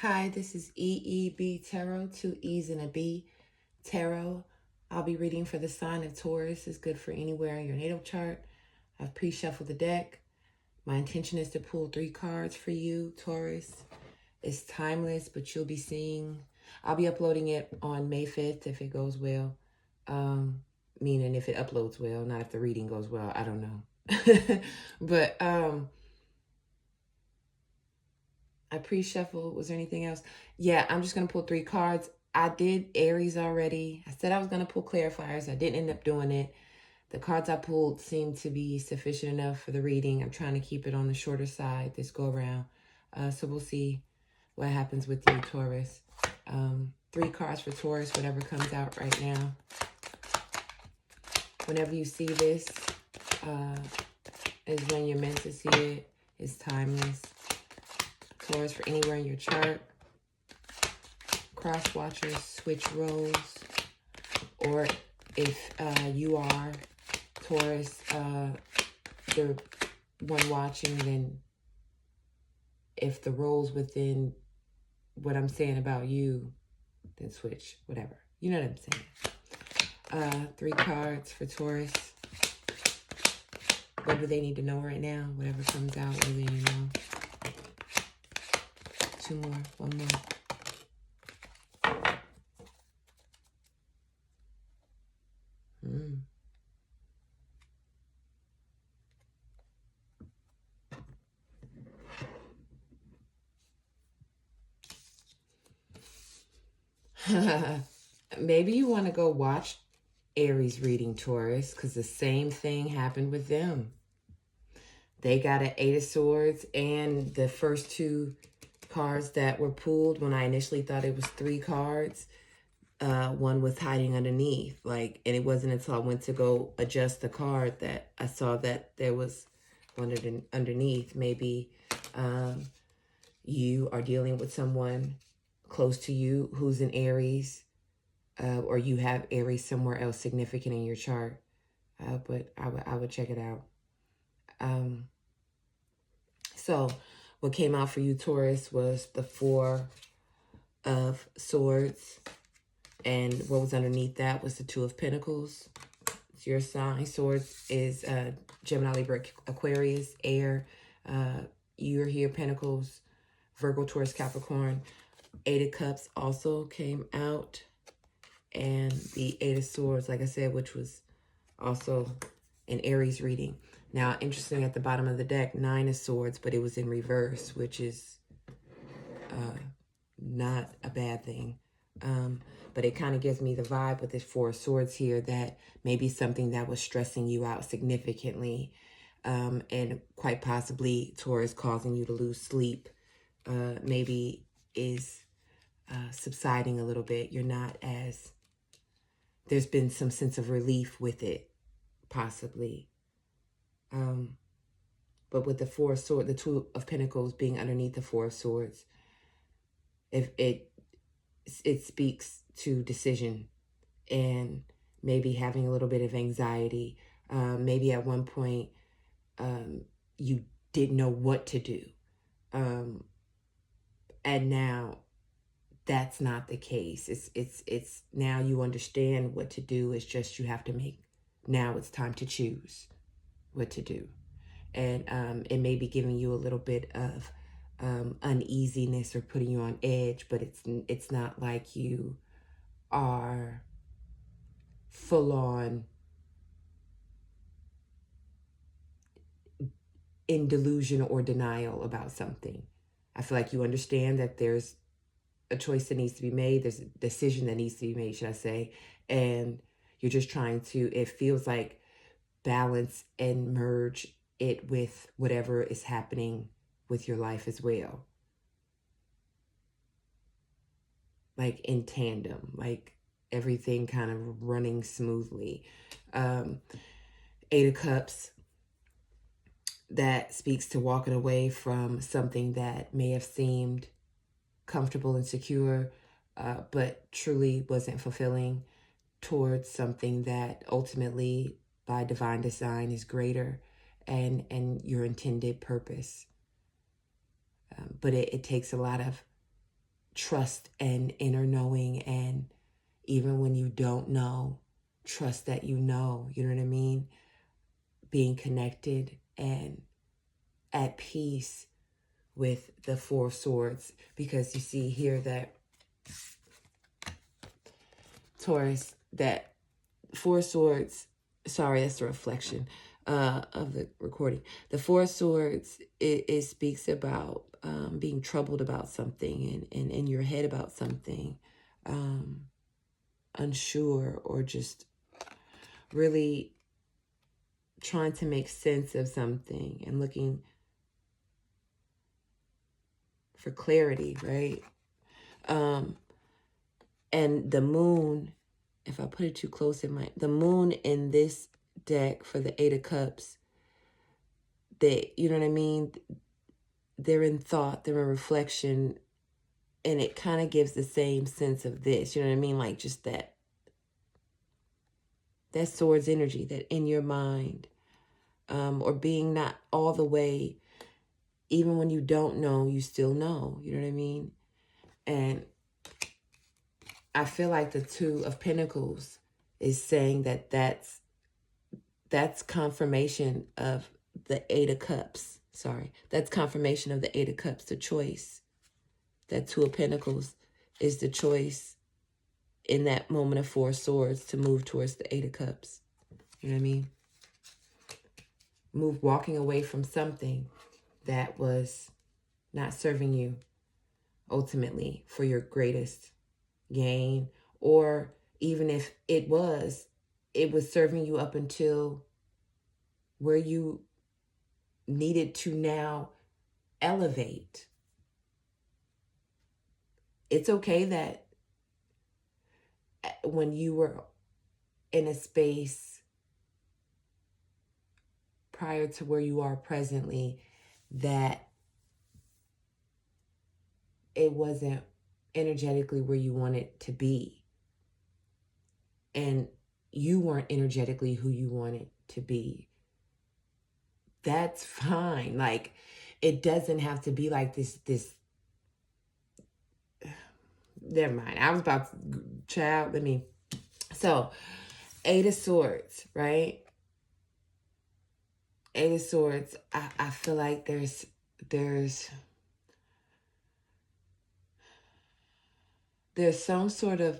Hi, this is EEB Tarot, 2 E's and a B Tarot. I'll be reading for the sign of Taurus. It's good for anywhere in your natal chart. I've pre-shuffled the deck. My intention is to pull 3 cards for you, Taurus. It's timeless, but you'll be seeing... I'll be uploading it on May 5th if it goes well. Meaning if it uploads well, not if the reading goes well. I don't know. But I pre-shuffled. Was there anything else? Yeah, I'm just going to pull 3 cards. I did Aries already. I said I was going to pull clarifiers. I didn't end up doing it. The cards I pulled seemed to be sufficient enough for the reading. I'm trying to keep it on the shorter side this go around. So we'll see what happens with you, Taurus. 3 cards for Taurus, whatever comes out right now. Whenever you see this, is when you're meant to see it. It's timeless. Taurus, for anywhere in your chart. Cross watchers, switch roles. Or if you are Taurus, the one watching, then if the roles within what I'm saying about you, then switch, whatever. You know what I'm saying. 3 cards for Taurus. What do they need to know right now? Whatever comes out, what do they need to know? 2 more, 1 more. Maybe you want to go watch Aries reading, Taurus, because the same thing happened with them. They got an 8 of Swords, and the first 2 cards that were pulled, when I initially thought it was 3 cards, one was hiding underneath. And it wasn't until I went to go adjust the card that I saw that there was one underneath. Maybe you are dealing with someone close to you who's in Aries, or you have Aries somewhere else significant in your chart. But I would check it out. So what came out for you, Taurus, was the 4 of Swords. And what was underneath that was the 2 of Pentacles. It's your sign. Swords is Gemini, Libra, Aquarius, air. You're here, Pentacles, Virgo, Taurus, Capricorn. 8 of Cups also came out. And the 8 of Swords, like I said, which was also an Aries reading. Now, interesting, at the bottom of the deck, 9 of Swords, but it was in reverse, which is not a bad thing. But it kind of gives me the vibe with this 4 of Swords here that maybe something that was stressing you out significantly, and quite possibly, Taurus, causing you to lose sleep, maybe is subsiding a little bit. You're not as... There's been some sense of relief with it, possibly. But with the 4 of Swords, the 2 of Pentacles being underneath the 4 of Swords, if it speaks to decision and maybe having a little bit of anxiety. Maybe at one point you didn't know what to do. And now that's not the case. It's now you understand what to do. It's just you have to make... Now it's time to choose what to do. And it may be giving you a little bit of uneasiness or putting you on edge, but it's not like you are full on in delusion or denial about something. I feel like you understand that there's a choice that needs to be made. There's a decision that needs to be made, should I say. And you're just trying to, it feels like, balance and merge it with whatever is happening with your life as well. Like in tandem, like everything kind of running smoothly. 8 of Cups, that speaks to walking away from something that may have seemed comfortable and secure, but truly wasn't fulfilling, towards something that ultimately, by divine design, is greater and your intended purpose. But it takes a lot of trust and inner knowing, and even when you don't know, trust that you know, you know what I mean? Being connected and at peace with the Four of Swords, because you see here that Taurus, that Four of Swords, sorry, that's the reflection of the recording. The Four of Swords, it speaks about being troubled about something and in your head about something, unsure, or just really trying to make sense of something and looking for clarity, right? And the moon, if I put it too close the moon in this deck for the Eight of Cups, you know what I mean? They're in thought, they're in reflection, and it kind of gives the same sense of this, you know what I mean? Like just that Swords energy, that in your mind, or being not all the way, even when you don't know, you still know, you know what I mean? And I feel like the Two of Pentacles is saying that that's confirmation of the Eight of Cups. Sorry, that's confirmation of the Eight of Cups, the choice. That Two of Pentacles is the choice in that moment of Four of Swords to move towards the Eight of Cups. You know what I mean? Walking away from something that was not serving you ultimately for your greatest gain, or even if it was serving you up until where you needed to now elevate. It's okay that when you were in a space prior to where you are presently, that it wasn't energetically where you wanted to be. And you weren't energetically who you wanted to be. That's fine. Like, it doesn't have to be like this. Never mind. I was about to, so Eight of Swords, right? Eight of Swords, I feel like there's some sort of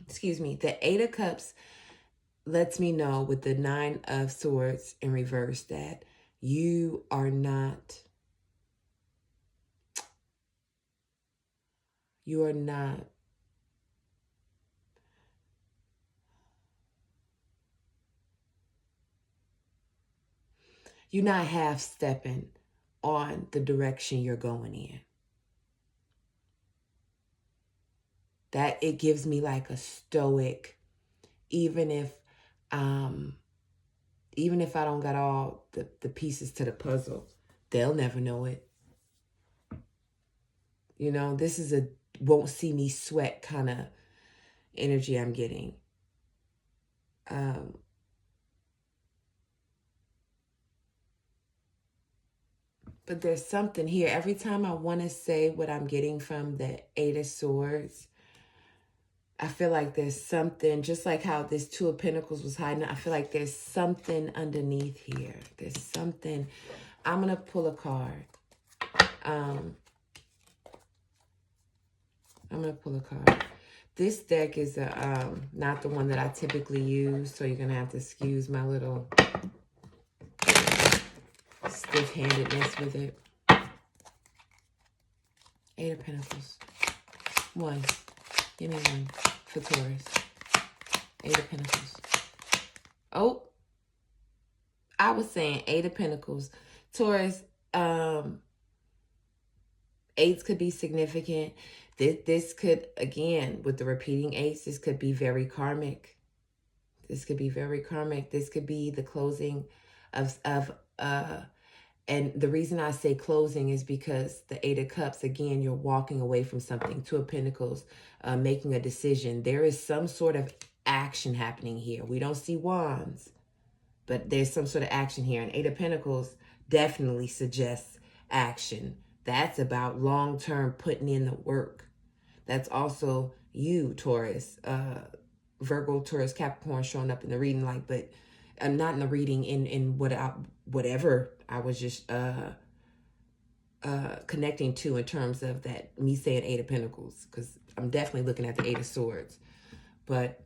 excuse me, the Eight of Cups lets me know with the Nine of Swords in reverse that you are not, you're not half-stepping on the direction you're going in. That it gives me like a stoic, even if I don't got all the pieces to the puzzle, they'll never know it. You know, this is a won't see me sweat kind of energy I'm getting. But there's something here. Every time I want to say what I'm getting from the Eight of Swords, I feel like there's something, just like how this Two of Pentacles was hiding, I feel like there's something underneath here. There's something. I'm going to pull a card. I'm going to pull a card. This deck is not the one that I typically use, so you're going to have to excuse my little stiff-handedness with it. Eight of Pentacles. One. Give me one for Taurus. Eight of Pentacles. Oh, I was saying Eight of Pentacles. Taurus, eights could be significant. This could, again, with the repeating eights, this could be very karmic. This could be very karmic. This could be the closing of and the reason I say closing is because the Eight of Cups, again, you're walking away from something. Two of Pentacles, making a decision. There is some sort of action happening here. We don't see wands, but there's some sort of action here. And Eight of Pentacles definitely suggests action. That's about long-term putting in the work. That's also you, Taurus, Virgo, Taurus, Capricorn showing up in the reading, like, but not in the reading, in whatever I was just connecting to in terms of that, me saying Eight of Pentacles, because I'm definitely looking at the Eight of Swords. But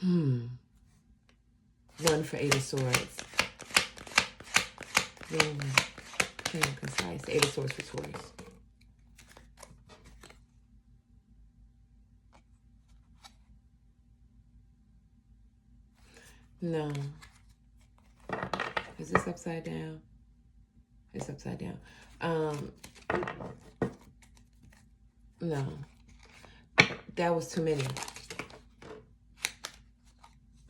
one for Eight of Swords. Concise. Eight of Swords for Taurus. No. Is this upside down? It's upside down. No. That was too many.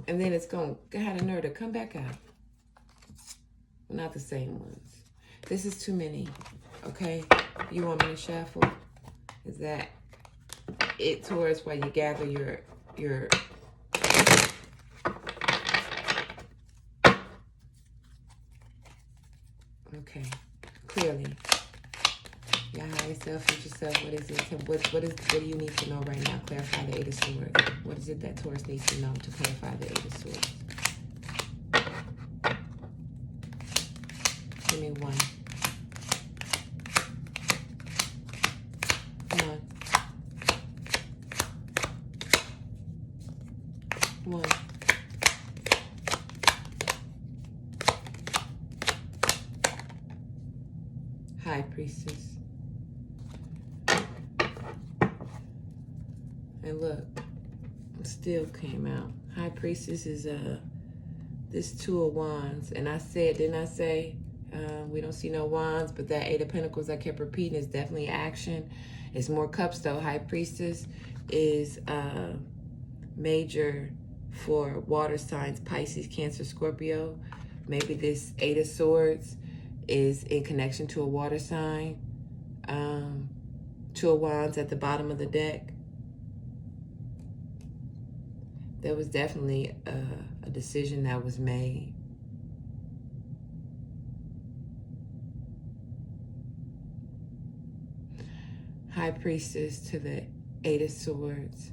And then it's going to have a nerve to come back out. Not the same ones. This is too many. Okay? You want me to shuffle? Is that it, Taurus, while you gather your okay, clearly. Your higher self, future self, what is it? What do you need to know right now? Clarify the Eight of Swords. What is it that Taurus needs to know to clarify the Eight of Swords? Give me one. One. High Priestess. And look, still came out. High Priestess is this Two of Wands. And I said, didn't I say, we don't see no wands, but that Eight of Pentacles I kept repeating is definitely action. It's more cups though. High Priestess is major for water signs, Pisces, Cancer, Scorpio. Maybe this Eight of Swords is in connection to a water sign. Two of Wands at the bottom of the deck. There was definitely a decision that was made. High Priestess to the Eight of Swords.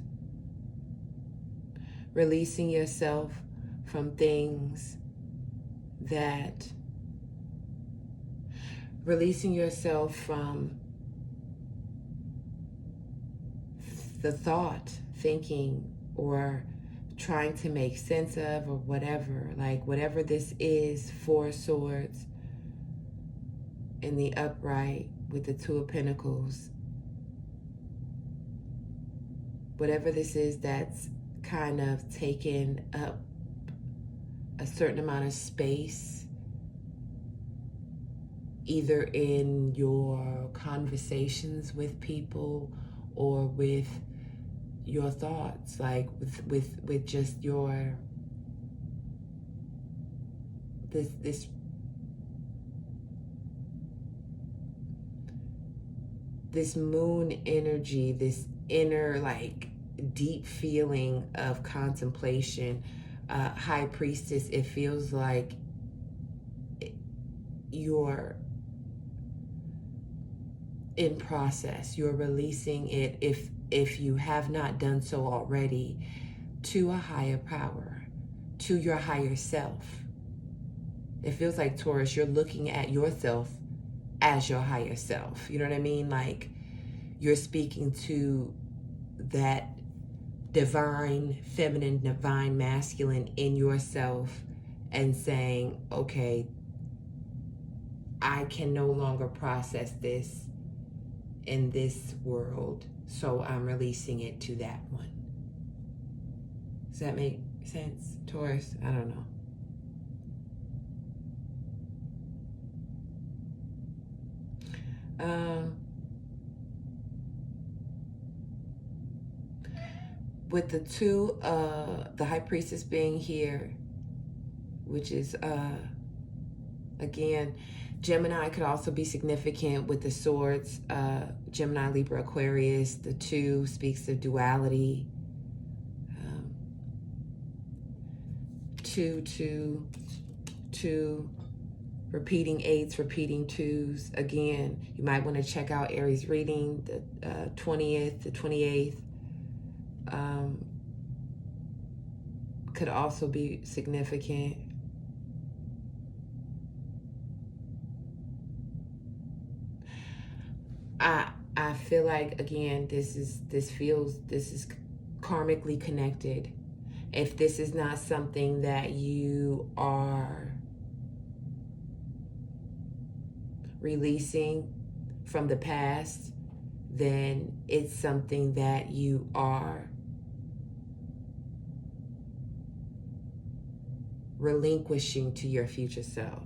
Releasing yourself from things that, releasing yourself from the thought, thinking, or trying to make sense of, or whatever. Like whatever this is, Four of Swords in the upright with the Two of Pentacles. Whatever this is that's kind of taken up a certain amount of space, either in your conversations with people or with your thoughts, like with just your this moon energy, this inner like deep feeling of contemplation. High Priestess, it feels like you're in process. You're releasing it, if you have not done so already, to a higher power, to your higher self. It feels like, Taurus, you're looking at yourself as your higher self. You know what I mean? Like you're speaking to that divine feminine, divine masculine in yourself and saying, okay, I can no longer process this in this world, so I'm releasing it to that one. Does that make sense, Taurus? I don't know. With the two, the High Priestess being here, which is, again, Gemini could also be significant with the swords. Gemini, Libra, Aquarius. The two speaks of duality. 2, 2, 2, repeating 8s, repeating 2s. Again, you might want to check out Aries reading, the 20th, the 28th. Could also be significant. I feel like, again, this is karmically connected. If this is not something that you are releasing from the past, then it's something that you are relinquishing to your future self.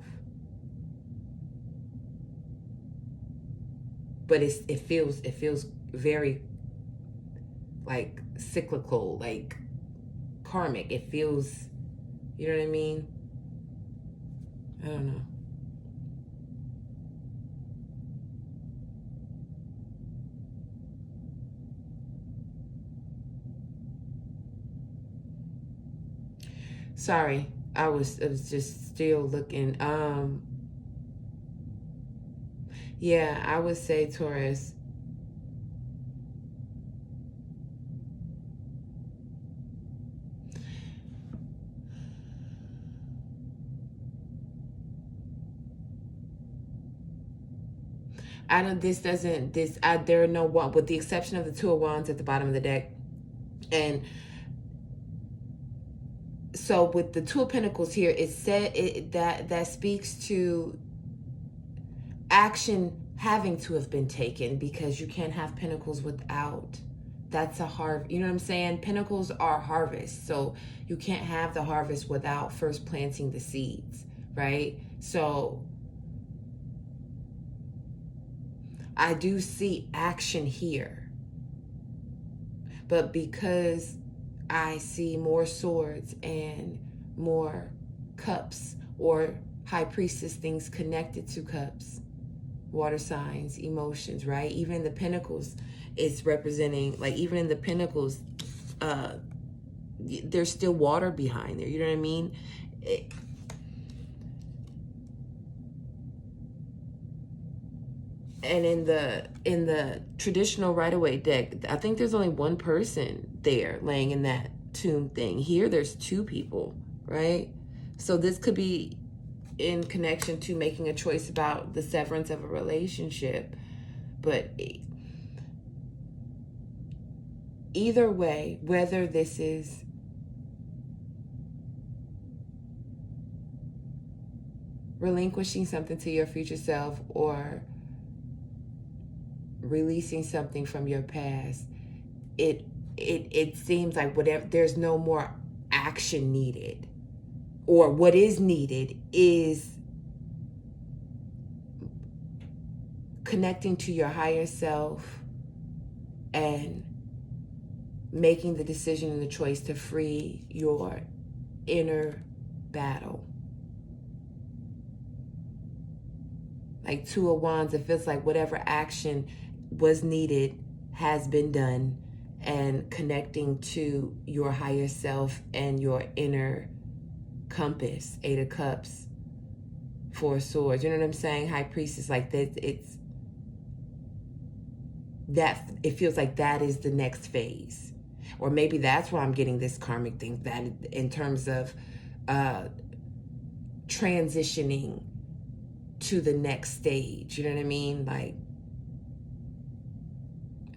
But it feels very like cyclical, like karmic. It feels, you know what I mean? I don't know. Sorry, I was just still looking. Yeah, I would say, Taurus, there are no one, with the exception of the 2 of Wands at the bottom of the deck. And so with the 2 of Pentacles here, it said that speaks to action having to have been taken, because you can't have Pentacles without, that's a harvest. You know what I'm saying? Pentacles are harvest. So you can't have the harvest without first planting the seeds, right? So I do see action here. But because I see more swords and more cups, or high priestess things connected to cups, water signs, emotions, right? Even the Pentacles is representing, like, even in the Pentacles, there's still water behind there. You know what I mean? And in the traditional Rider-Waite deck, I think there's only one person there laying in that tomb thing. Here, there's 2 people, right? So this could be in connection to making a choice about the severance of a relationship. But either way, whether this is relinquishing something to your future self or releasing something from your past, it seems like whatever, there's no more action needed, or what is needed is connecting to your higher self and making the decision and the choice to free your inner battle. Like 2 of Wands, it feels like whatever action was needed has been done, and connecting to your higher self and your inner compass. 8 of Cups, 4 of Swords. You know what I'm saying? High Priestess, like that. It feels like that is the next phase, or maybe that's why I'm getting this karmic thing, that in terms of transitioning to the next stage. You know what I mean? Like,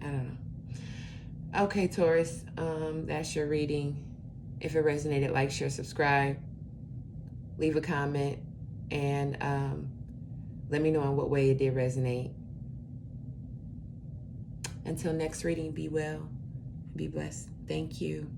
I don't know. Okay, Taurus, that's your reading. If it resonated, like, share, subscribe, leave a comment, and let me know in what way it did resonate. Until next reading, be well, be blessed. Thank you.